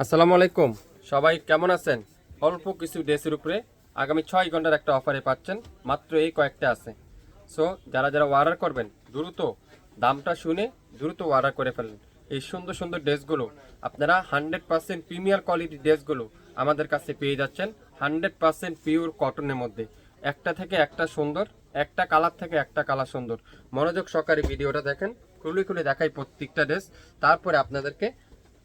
আসসালামু আলাইকুম, সবাই কেমন আছেন? অল্প কিছু ড্রেসের উপরে আগামী 6 ঘন্টার একটা অফারে পাচ্ছেন, মাত্র এই কয়েকটা আছে। সো যারা যারা অর্ডার করবেন দ্রুত দামটা শুনে দ্রুত অর্ডার করে ফেলেন। এই সুন্দর সুন্দর ড্রেসগুলো আপনারা 100% প্রিমিয়ার কোয়ালিটির ড্রেসগুলো আমাদের কাছে পেয়ে যাচ্ছেন 100% পিওর কটনের মধ্যে। একটা থেকে একটা সুন্দর, একটা কালার থেকে একটা কালার সুন্দর। মনোযোগ সহকারে ভিডিওটা দেখেন, খুলে খুলে দেখাই প্রত্যেকটা ড্রেস, তারপরে আপনাদেরকে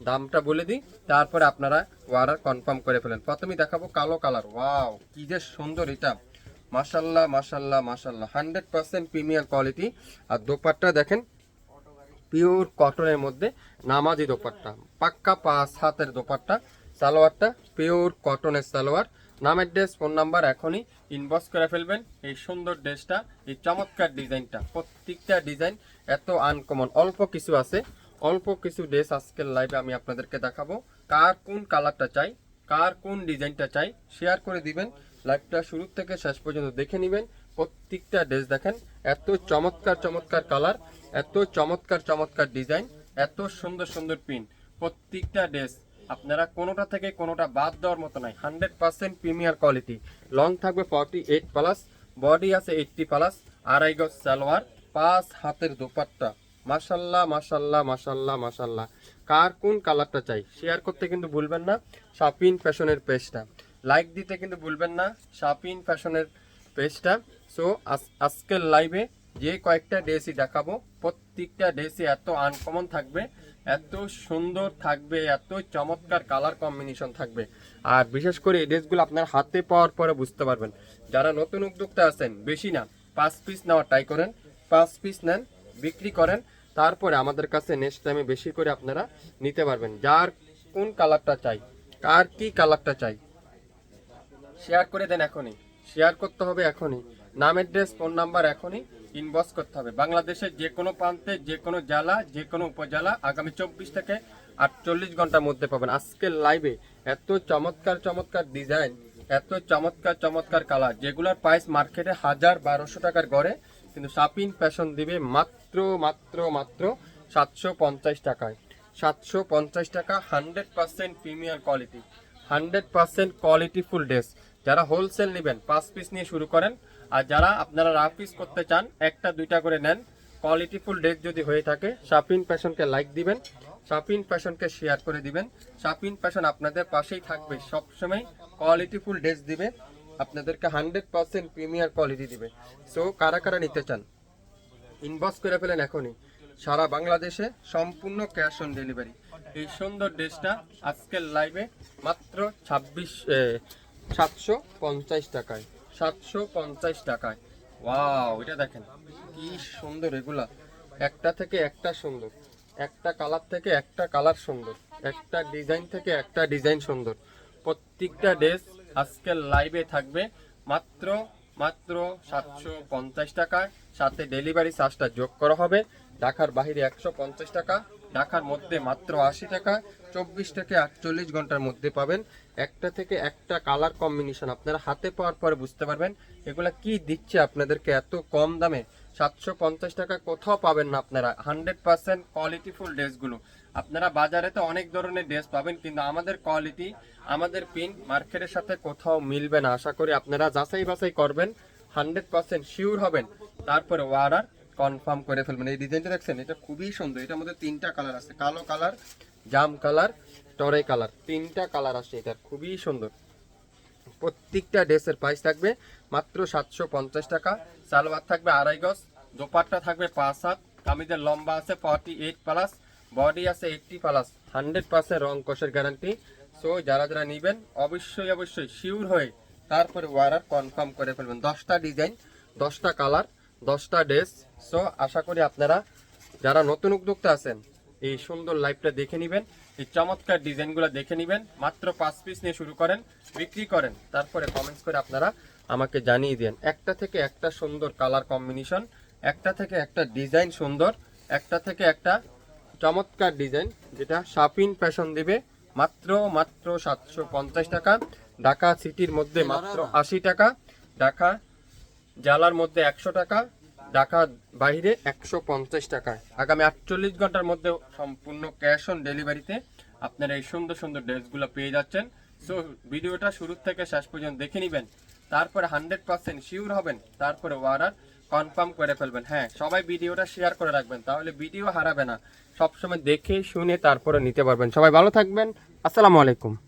দামটা বলে দিই, তারপরে আপনারা অর্ডার কনফার্ম করে ফেলেন। প্রথমেই দেখাবো কালো কালার। ওয়াও, কি যে সুন্দর এটা! মাশাল্লাহ মাশাল্লাহ মাশাল্লাহ, 100% প্রিমিয়ার কোয়ালিটি। আর দোপাট্টা দেখেন, পিওর কটনের মধ্যে নামাজি দোপাট্টা, পাক্কা 5 হাতের দোপাট্টা। সালোয়ারটা পিওর কটনের সালোয়ার। নামের ড্রেস, ফোন নাম্বার এখনই ইনবক্স করে ফেলবেন। এই সুন্দর ড্রেসটা, এই চমৎকার ডিজাইনটা, প্রত্যেকটা ডিজাইন এত আনকমন। অল্প কিছু আছে, অল্প কিছু ড্রেস আজকের লাইভে আমি আপনাদেরকে দেখাবো। কার কোন কালারটা চাই, কার কোন ডিজাইনটা চাই, শেয়ার করে দিবেন। লাইভটা শুরু থেকে শেষ পর্যন্ত দেখে নেবেন। প্রত্যেকটা ড্রেস দেখেন, এত চমৎকার চমৎকার কালার, এত চমৎকার চমৎকার ডিজাইন, এত সুন্দর সুন্দর প্রিন্ট। প্রত্যেকটা ড্রেস আপনারা কোনোটা থেকে কোনোটা বাদ দেওয়ার মতো নাই। 100% প্রিমিয়ার কোয়ালিটি। লং থাকবে 48+, বডি আছে 80+, আড়াই গজ সালোয়ার, 5 হাতের দোপাট্টা। মাশাল্লাহ মাশাল্লাহ মাশাল্লাহ মাশাল্লাহ। কার কোন কালারটা চাই শেয়ার করতে কিন্তু ভুলবেন না। শাপিন ফ্যাশনের পেজটা লাইক দিতে কিন্তু ভুলবেন না, শাপিন ফ্যাশনের পেজটা। সো আজকের লাইভে যে কয়েকটা ড্রেসই দেখাবো, প্রত্যেকটা ড্রেসই এত আনকমন থাকবে, এত সুন্দর থাকবে, এত চমৎকার কালার কম্বিনেশন থাকবে। আর বিশেষ করে এই ড্রেসগুলো আপনার হাতে পাওয়ার পরে বুঝতে পারবেন। যারা নতুন উদ্যোক্তা আছেন, বেশি না 5 পিস নেওয়ার ট্রাই করেন, 5 পিস নেন, বিক্রি করেন, তারপরে আমাদের কাছে নেক্সট টাইমে বেশি করে আপনারা নিতে পারবেন। যার কোন কালারটা চাই, কার কি কালারটা চাই, শেয়ার করে দেন এখনই। শেয়ার করতে হবে এখনই। নামের ড্রেস, ফোন নাম্বার এখনই ইনবক্স করতে হবে। বাংলাদেশের যে কোনো প্রান্তে, যে কোনো জেলা, যে কোনো উপজেলা আগামী 24 থেকে 48 ঘন্টার মধ্যে পাবেন। আজকের লাইভে এত চমৎকার চমৎকার ডিজাইন, এত চমৎকার চমৎকার কালার, যেগুলোর প্রাইস মার্কেটে 1000-1200 টাকার গড়ে, কিন্তু শাপিন ফ্যাশন দিবে মাত্র মাত্র মাত্র 750 টাকায়। 750 টাকা, 100% প্রিমিয়ার কোয়ালিটি, 100% কোয়ালিটিফুল ড্রেস। যারা হোলসেল নেবেন 5 পিস নিয়ে শুরু করেন, আর যারা আপনারা রাফ পিস করতে চান 1টা 2টা করে নেন। কোয়ালিটিফুল ড্রেস যদি হয়ে থাকে, শাপিন ফ্যাশনকে লাইক দিবেন, শাপিন ফ্যাশনকে শেয়ার করে দিবেন। শাপিন ফ্যাশন আপনাদের পাশেই থাকবে সবসময়, কোয়ালিটিফুল ড্রেস দিবে আপনাদেরকে, 100% প্রিমিয়ার কোয়ালিটি দিবে। সো কারা কারা নিতে চান ইনবক্স করে ফেলেন এখনই। সারা বাংলাদেশে সম্পূর্ণ ক্যাশ অন ডেলিভারি। এই সুন্দর ড্রেসটা আজকের লাইভে মাত্র 750 টাকায়, 750 টাকায়। ওয়াও, এটা দেখেন কি সুন্দর এগুলা, একটা থেকে একটা সুন্দর, একটা কালার থেকে একটা কালার সুন্দর, একটা ডিজাইন থেকে একটা ডিজাইন সুন্দর। প্রত্যেকটা ড্রেস আজকের লাইভে থাকবে মাত্র মাত্র 750 টাকায়, সাথে ডেলিভারি চার্জটা যোগ করা হবে। ঢাকার বাইরে 150 টাকা, ঢাকার মধ্যে মাত্র 80 টাকা। 24 থেকে 48 ঘন্টার মধ্যে পাবেন। একটা থেকে একটা কালার কম্বিনেশন আপনারা হাতে পাওয়ার পরে বুঝতে পারবেন এগুলা কি দিচ্ছে আপনাদেরকে এত কম দামে। 750 টাকা কোথাও পাবেন না আপনারা। 100% কোয়ালিটিফুল ড্রেসগুলো আপনারা বাজারে তো অনেক ধরনের ড্রেস পাবেন, কিন্তু আমাদের কোয়ালিটি, আমাদের পিন মার্কেটের সাথে কোথাও মিলবে না। আশা করি আপনারা যাচাই বাছাই করবেন, 100% শিওর হবেন, তারপরে অর্ডার কনফার্ম করে ফেলবেন। এই ডিজাইনটা দেখছেন, এটা খুবই সুন্দর। এটার মধ্যে 3টা কালার আছে, কালো কালার, জাম কালার, টরে কালার, 3টা কালার আসছে। এটা খুবই সুন্দর। প্রত্যেকটা ড্রেসের প্রাইস থাকবে মাত্র 750 টাকা। সালোয়ার থাকবে আড়াই গজ, দোপাট্টা থাকবে 5 হাত, কামিজের লম্বা আছে 48+, বডি আছে 80+, 100% রং কষের গ্যারান্টি। সো যারা যারা নেবেন অবশ্যই অবশ্যই শিওর হয়ে তারপরে অর্ডার কনফার্ম করে ফেলবেন। 10টা ডিজাইন, 10টা কালার, 10টা ড্রেস। সো আশা করি আপনারা যারা নতুন উদ্যোক্তা আছেন এই সুন্দর লাইভটা দেখে নেবেন, এই চমৎকার ডিজাইনগুলো দেখে নেবেন। মাত্র 5 পিস নিয়ে শুরু করেন, বিক্রি করেন, তারপরে কমেন্টস করে আপনারা আমাকে জানিয়ে দেন। একটা থেকে একটা সুন্দর কালার কম্বিনেশন, একটা থেকে একটা ডিজাইন সুন্দর, একটা থেকে একটা চমৎকার ডিজাইন, যেটা শাপিন ফ্যাশন দিবে মাত্র মাত্র 750 টাকা। ঢাকা সিটির মধ্যে মাত্র 80 টাকা, ঢাকা জেলার মধ্যে 100 টাকা, ঢাকা বাইরে 150 টাকায়। আগামী 48 ঘন্টার মধ্যে সম্পূর্ণ ক্যাশ অন ডেলিভারিতে আপনারা এই সুন্দর সুন্দর ড্রেসগুলো পেয়ে যাচ্ছেন। সো ভিডিওটা শুরু থেকে শেষ পর্যন্ত দেখে নেবেন, তারপরে 100% শিওর হবেন, তারপরে অর্ডার কনফার্ম করে ফেলবেন। হ্যাঁ, সবাই ভিডিওটা শেয়ার করে রাখবেন, তাহলে ভিডিও হারাবে না। সবসময় দেখে শুনে তারপরে নিতে পারবেন। সবাই ভালো থাকবেন। আসসালামু আলাইকুম।